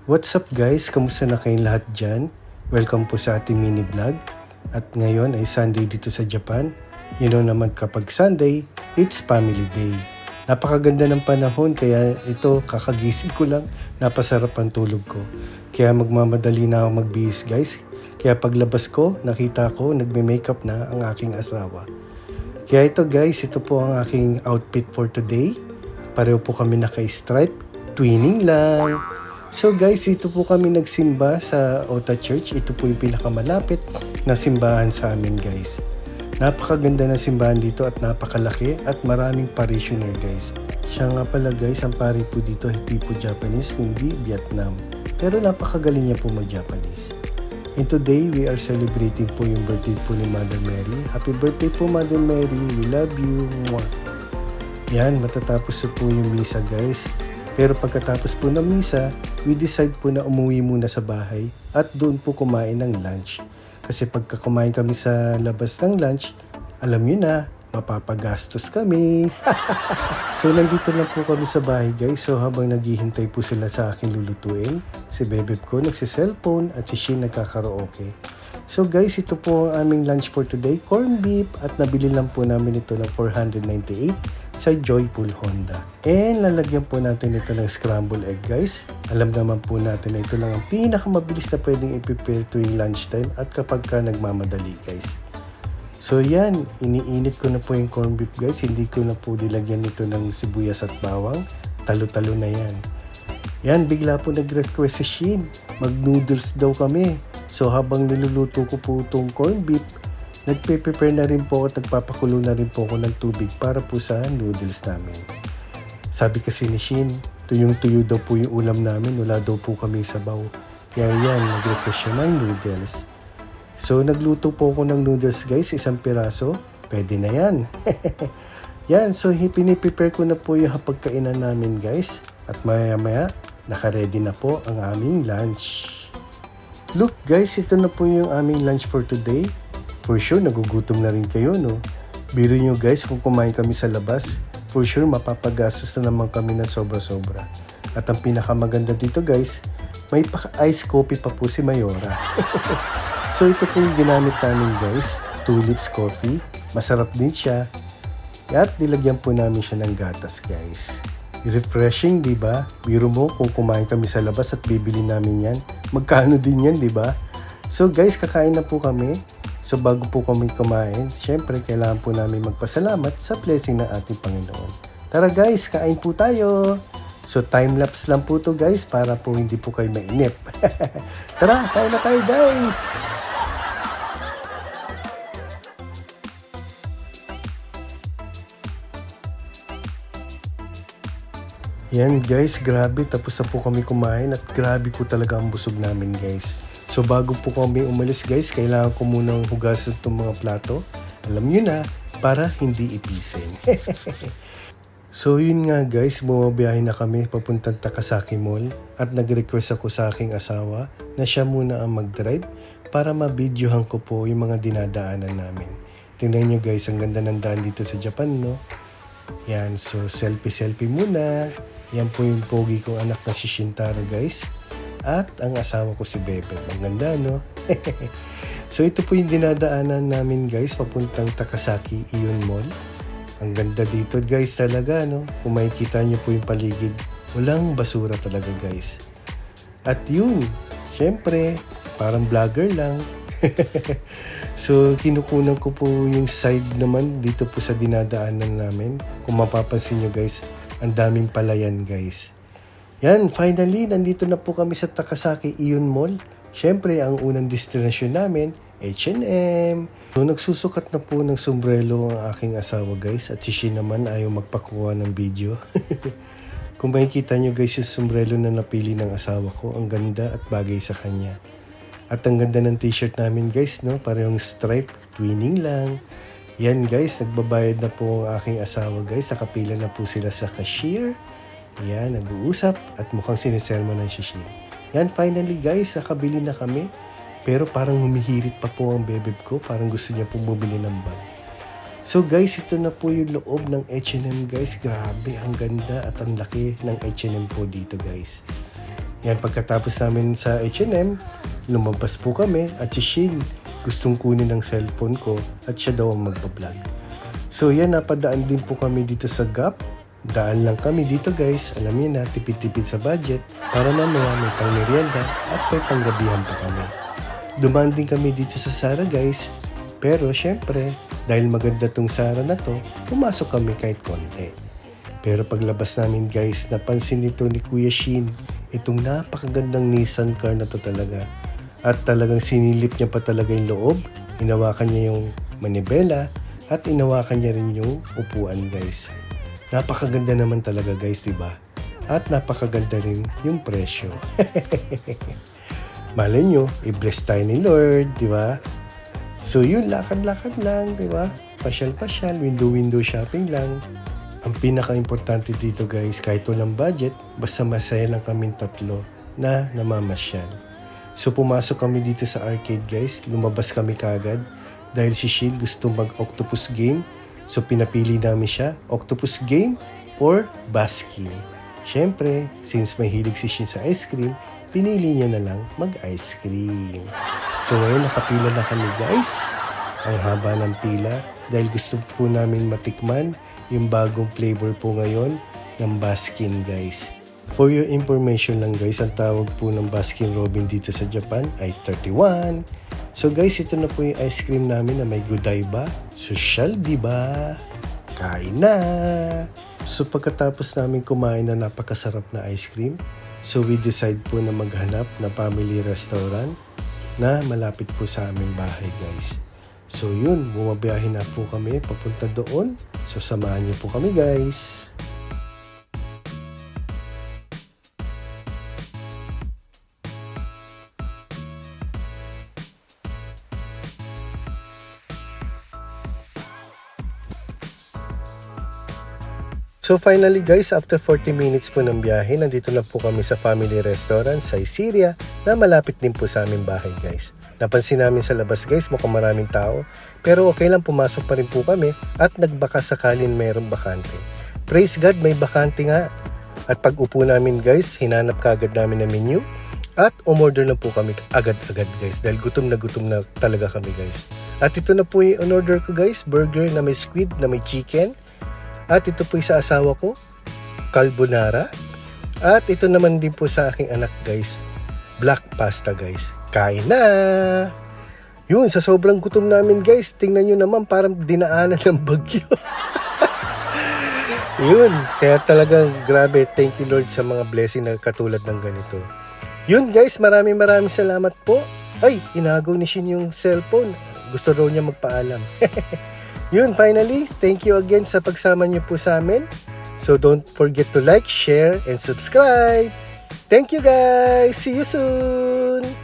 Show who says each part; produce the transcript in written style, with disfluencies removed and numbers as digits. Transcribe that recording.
Speaker 1: What's up guys? Kamusta na kayong lahat dyan? Welcome po sa ating mini vlog. At ngayon ay Sunday dito sa Japan. You know naman kapag Sunday, it's family day. Napakaganda ng panahon kaya ito kakagising ko lang, napasarap ang tulog ko. Kaya magmamadali na ako magbihis guys. Kaya paglabas ko, nakita ko nagme-makeup na ang aking asawa. Kaya ito guys, ito po ang aking outfit for today. Pareho po kami naka-stripe, twinning lang. So guys, ito po kami nagsimba sa Ota Church. Ito po yung pinakamalapit na simbahan sa amin guys. Napakaganda na simbahan dito at napakalaki at maraming parishioner guys. Siya nga pala guys, ang pari po dito hindi po Japanese kundi Vietnam. Pero napakagaling niya po mag-Japanese. And today, we are celebrating po yung birthday po ni Mother Mary. Happy birthday po Mother Mary, we love you. Mwah. Yan, matatapos po yung misa guys. Pero pagkatapos po ng misa, we decide po na umuwi muna sa bahay at doon po kumain ng lunch. Kasi pagka kumain kami sa labas ng lunch, alam nyo na, mapapagastos kami. So nandito na po kami sa bahay guys. So habang naghihintay po sila sa akin lulutuin, si Bebeb ko nagsi-cellphone at si Shin nagkakaraoke. So guys, ito po ang aming lunch for today, corned beef at nabili lang po namin ito ng 498 sa Joyful Honda. And lalagyan po natin ito ng scrambled egg guys. Alam naman po natin na ito lang ang pinakamabilis na pwedeng i-prepare tuwing lunchtime at kapag ka nagmamadali guys. So yan, iniinit ko na po yung corned beef guys. Hindi ko na po nilagyan nito ng sibuyas at bawang. Talo-talo na yan. Yan, bigla po nag-request si Shin. Mag-noodles daw kami. So habang niluluto ko po itong corned beef, nagpe-prepare na rin po at nagpapakulo na rin po ako ng tubig para po sa noodles namin. Sabi kasi ni Shin, tuyong-tuyo daw po yung ulam namin, wala daw po kami sabaw. Kaya yan, nag-request siya ng noodles. So nagluto po ako ng noodles guys, isang piraso, pwede na yan. Yan, so piniprepare ko na po yung hapagkainan namin guys. At maya-maya, naka-ready na po ang aming lunch. Look guys, ito na po yung aming lunch for today. For sure, nagugutom na rin kayo, no? Biro nyo guys, kung kumain kami sa labas, for sure, mapapagastos na naman kami ng sobra-sobra. At ang pinakamaganda dito guys, may ice coffee pa po si Mayora. So ito po yung ginamit namin guys, Tulips Coffee. Masarap din siya. At nilagyan po namin siya ng gatas guys. Refreshing, di ba? Biro mo kung kumain kami sa labas at bibili namin yan. Magkano din yan, di ba? So guys, kakain na po kami. So bago po kami kumain, syempre kailangan po namin magpasalamat sa blessing ng ating Panginoon. Tara guys, kain po tayo. So time-lapse lang po to guys para po hindi po kayo mainip. Tara, kain na tayo guys! Yan guys, grabe. Tapos na po kami kumain at grabe po talaga ang busog namin guys. So bago po kami umalis guys, kailangan ko munang hugasan itong mga plato. Alam nyo na, para hindi ipisin. So yun nga guys, bumabiyahe na kami papuntang Takasaki Mall. At nag-request ako sa aking asawa na siya muna ang mag-drive para ma-videohan ko po yung mga dinadaanan namin. Tingnan nyo guys, ang ganda ng daan dito sa Japan, no? Yan, so selfie muna. Yan po yung pogi kong anak na si Shintaro guys. At ang asawa ko si Bebe. Ang ganda, no? So ito po yung dinadaanan namin guys papuntang Takasaki Ion Mall. Ang ganda dito guys talaga, no? Kung makikita nyo po yung paligid, walang basura talaga guys. At yun, syempre, parang vlogger lang. So kinukunan ko po yung side naman dito po sa dinadaanan namin. Kung mapapansin nyo guys, ang daming palayan guys. Yan, finally, nandito na po kami sa Takasaki Ion Mall. Syempre, ang unang destinasyon namin, H&M. So, nagsusukat na po ng sombrero ang aking asawa guys. At si Shin naman ayaw magpakuha ng video. Kung makikita nyo guys yung sombrero na napili ng asawa ko, ang ganda at bagay sa kanya. At ang ganda ng t-shirt namin guys, no? Parehong stripe, twinning lang. Yan guys, nagbabayad na po ang aking asawa guys. Nakapila na po sila sa cashier. Yan, nag-uusap at mukhang sinisermo ng Shin. Yan, finally guys, nakabili na kami. Pero parang humihirit pa po ang bebeb ko. Parang gusto niya pong bumili ng bag. So guys, ito na po yung loob ng H&M guys. Grabe, ang ganda at ang laki ng H&M po dito guys. Yan, pagkatapos namin sa H&M, lumabas po kami at si Shin gustong kunin ng cellphone ko at siya daw ang magbablog. So yan, napadaan din po kami dito sa Gap. Daan lang kami dito guys, alam niyo na, tipid-tipid sa budget para mamaya may pang merienda at may panggabihan pa kami. Dumaan din kami dito sa Zara guys, pero syempre, dahil maganda tong Zara na to, pumasok kami kahit konti. Pero paglabas namin guys, napansin nito ni Kuya Shin, itong napakagandang Nissan car na to talaga. At talagang sinilip niya pa talaga yung loob, inawakan niya yung manibela, at inawakan niya rin yung upuan guys. Napakaganda naman talaga guys, diba? At napakaganda rin yung presyo. Malay nyo, i-bless tayo ni Lord, diba? So yun, lakad-lakad lang, diba? Pasyal-pasyal, window-window shopping lang. Ang pinaka-importante dito guys, kahit walang budget, basta masaya lang kaming tatlo na namamasyal. So pumasok kami dito sa arcade guys, lumabas kami kagad dahil si Shin gusto mag-octopus game. So pinapili namin siya, octopus game or basking. Siyempre, since may hilig si Shin sa ice cream, pinili niya na lang mag-ice cream. So ngayon nakapila na kami guys. Ang haba ng pila dahil gusto po namin matikman yung bagong flavor po ngayon ng Baskin guys. For your information lang guys, ang tawag po ng Baskin Robbins dito sa Japan ay 31. So guys, ito na po yung ice cream namin na may Godiva. Social, diba? Kain na! So pagkatapos namin kumain na napakasarap na ice cream, so we decide po na maghanap na family restaurant na malapit po sa aming bahay guys. So yun, bumabiyahe na po kami papunta doon. So samahan niyo po kami guys. So finally guys, after 40 minutes po ng biyahe, nandito na po kami sa family restaurant sa Syria na malapit din po sa aming bahay guys. Napansin namin sa labas guys, mukhang maraming tao, pero okay lang, pumasok pa rin po kami at nagbaka sakalin mayroong bakante. Praise God, may bakante nga. At pag upo namin guys, hinanap kaagad namin na menu at umorder na po kami agad-agad guys dahil gutom na talaga kami guys. At ito na po yung in-order ko guys, burger na may squid, na may chicken. At ito po sa asawa ko, carbonara. At ito naman din po sa aking anak guys, black pasta guys. Kain na! Yun, sa sobrang gutom namin guys, tingnan nyo naman parang dinaanan ng bagyo. Yun, kaya talagang grabe, thank you Lord sa mga blessing na katulad ng ganito. Yun guys, maraming salamat po. Ay, inagaw ni Shin yung cellphone. Gusto daw niya magpaalam. Yun, finally, thank you again sa pagsama niyo po sa amin. So don't forget to like, share, and subscribe. Thank you guys! See you soon!